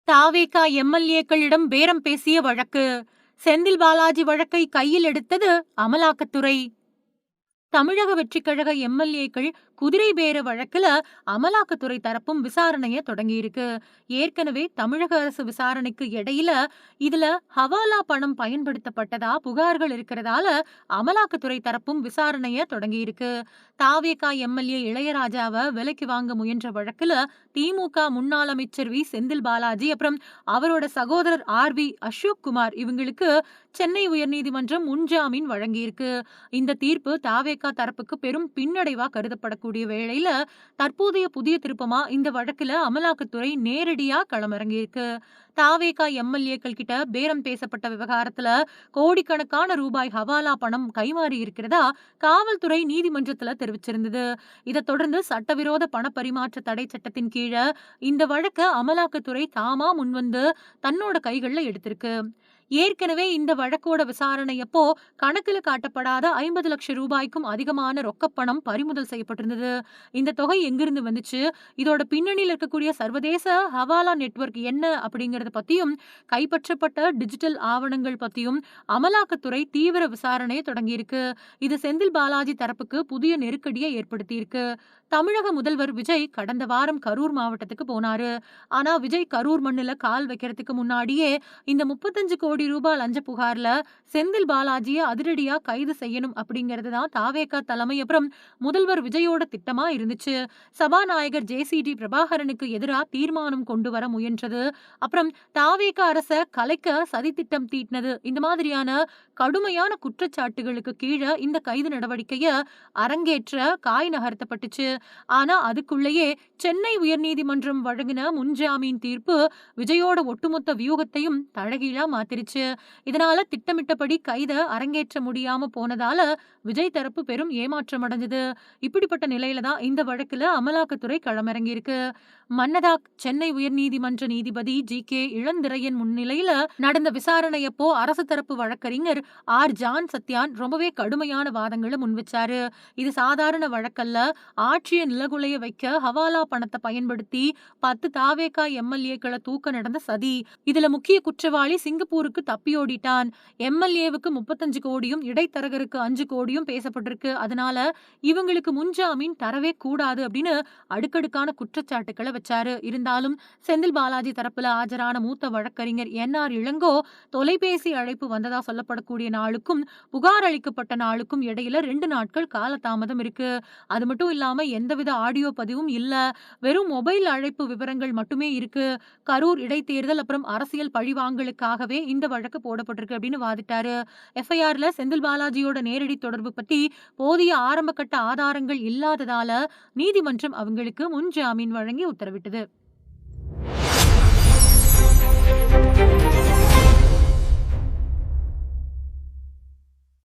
தாவேகா எம்எல்ஏக்களிடம் பேரம் பேசிய வழக்கு. செந்தில் பாலாஜி வழக்கை கையில் எடுத்தது அமலாக்கத்துறை. தமிழக வெற்றிக் கழக எம்எல்ஏக்கள் குதிரை பேர வழக்குல அமலாக்கத்துறை தரப்பும் விசாரணைய தொடங்கியிருக்கு. ஏற்கனவே தமிழக அரசு விசாரணைக்கு இடையில இதுல ஹவாலா பணம் பயன்படுத்தப்பட்டதா புகார்கள் இருக்கிறதால அமலாக்கத்துறை தரப்பும் விசாரணைய தொடங்கியிருக்கு. தாவேகா எம்எல்ஏ இளையராஜாவை விலைக்கு வாங்க முயன்ற வழக்குல திமுக முன்னாள் அமைச்சர் வி செந்தில் பாலாஜி அப்புறம் அவரோட சகோதரர் ஆர்.வி. அசோக் குமார் இவங்களுக்கு சென்னை உயர்நீதிமன்றம் முன்ஜாமீன் வழங்கியிருக்கு. இந்த தீர்ப்பு தாவேகா தரப்புக்கு பெரும் பின்னடைவா கருதப்படக்கூடிய வேளையில தற்போதைய புதிய திருப்பமா இந்த வழக்குல அமலாக்கத்துறை நேரடியா களமிறங்கியிருக்கு. தாவேகா எம்எல்ஏக்கள் கிட்ட பேரம் பேசப்பட்ட விவகாரத்துல கோடிக்கணக்கான ரூபாய் ஹவாலா பணம் கைமாறி இருக்கிறதா காவல்துறை நீதிமன்றத்துல தெரிவிச்சிருந்தது. இதை தொடர்ந்து சட்டவிரோத பண பரிமாற்ற தடை சட்டத்தின் கீழே இந்த வழக்க அமலாக்கத்துறை தாமா முன்வந்து தன்னோட கைகள்ல எடுத்திருக்கு. ஏற்கனவே இந்த வழக்கோட விசாரணையப்போ கணக்குல காட்டப்படாத 50 லட்சம் ரூபாய்க்கும் அதிகமான ரொக்கப்பணம் பறிமுதல் செய்யப்பட்டிருந்தது. இந்த தொகை எங்கிருந்து வந்துச்சு, இதோட பின்னணியில் இருக்கக்கூடிய சர்வதேச ஹவாலா நெட்வொர்க் என்ன அப்படிங்கறத பத்தியும் கைப்பற்றப்பட்ட டிஜிட்டல் ஆவணங்கள் பத்தியும் அமலாக்கத்துறை தீவிர விசாரணையை தொடங்கியிருக்கு. இது செந்தில் பாலாஜி தரப்புக்கு புதிய நெருக்கடியை ஏற்படுத்தியிருக்கு. தமிழக முதல்வர் விஜய் கடந்த வாரம் கரூர் மாவட்டத்துக்கு போனாரு. ஆனா விஜய் கரூர் மண்ணுல கால் வைக்கிறதுக்கு முன்னாடியே இந்த 35 கோடி ரூபாய் லஞ்ச புகார்ல செந்தில் பாலாஜியை அதிரடியா கைது செய்யணும் அப்படிங்கிறது தான் தாவேகா தலைமை அப்புறம் முதல்வர் விஜயோட திட்டமா இருந்துச்சு. சபாநாயகர் ஜே.சி.டி. பிரபாகரனுக்கு எதிரா தீர்மானம் கொண்டு வர முயன்றது, அப்புறம் தாவேகா அரச கலைக்க சதித்திட்டம் தீட்டினது, இந்த மாதிரியான கடுமையான குற்றச்சாட்டுகளுக்கு கீழே இந்த கைது நடவடிக்கைய அரங்கேற்ற காய் நகர்த்தப்பட்டுச்சு. ஆனா அதுக்குள்ளேயே சென்னை உயர்நீதிமன்றம் வழங்கின முன்ஜாமீன் தீர்ப்பு விஜயோட ஒட்டுமொத்த வியூகத்தையும் தழகீழா மாத்திருச்சு. இதனால திட்டமிட்டபடி கைத அரங்கேற்ற முடியாம போனதால விஜய் தரப்பு பெரும் ஏமாற்றம் அடைஞ்சது. இப்படிப்பட்ட நிலையில தான் இந்த வழக்குல அமலாக்கத்துறை களமிறங்கியிருக்கு. மன்னதாக் சென்னை உயர்நீதிமன்ற நீதிபதி ஜி.கே. இளந்திரையன் முன்னிலையில நடந்த விசாரணையப்போ அரசு தரப்பு வழக்கறிஞர் ஆர். ஜான் சத்யான் ரொம்பவே கடுமையான வாதங்களை முன்வச்சாரு. இது சாதாரண வழக்கல்ல, ஆட்சியை நிலகுலைய வைக்க ஹவாலா பணத்தை பயன்படுத்தி 10 தாவேகா எம்எல்ஏக்களை தூக்க நடந்த சதி. இதுல முக்கிய குற்றவாளி சிங்கப்பூருக்கு தப்பியோடிட்டான். எம்எல்ஏவுக்கு 35 கோடியும் இடைத்தரகருக்கு 5 கோடியும் பேசப்பட்டிருக்கு. அதனால இவங்களுக்கு முன்ஜாமீன் தரவே கூடாது அப்படின்னு அடுக்கடுக்கான குற்றச்சாட்டுக்களை வச்சாரு. இருந்தாலும் செந்தில் பாலாஜி தரப்புல ஆஜரான மூத்த வழக்கறிஞர் என்.ஆர். இளங்கோ தொலைபேசி அழைப்பு வந்ததா சொல்லப்படக்கூடிய நாளுக்கும் புகார் அளிக்கப்பட்ட நாளுக்கும் இடையில 2 நாட்கள் காலதாமதம் இருக்கு. அது மட்டும் இல்லாம எந்தவித ஆடியோ பதிவும் இல்ல, வெறும் மொபைல் அழைப்பு விவரங்கள் மட்டுமே இருக்கு. கரூர் இடைத்தேர்தல் அப்புறம் அரசியல் பழிவாங்கலுக்காகவே இந்த வழக்கு போடப்பட்டிருக்கு அப்படின்னு வாதிட்டாரு. எஃப்ஐஆர்ல செந்தில் பாலாஜியோட நேரடி தொடர்பு பத்தி போதிய ஆரம்ப கட்ட ஆதாரங்கள் இல்லாததால நீதிமன்றம் அவங்களுக்கு முன்ஜாமீன் வழங்கி உத்தரவிட்டது.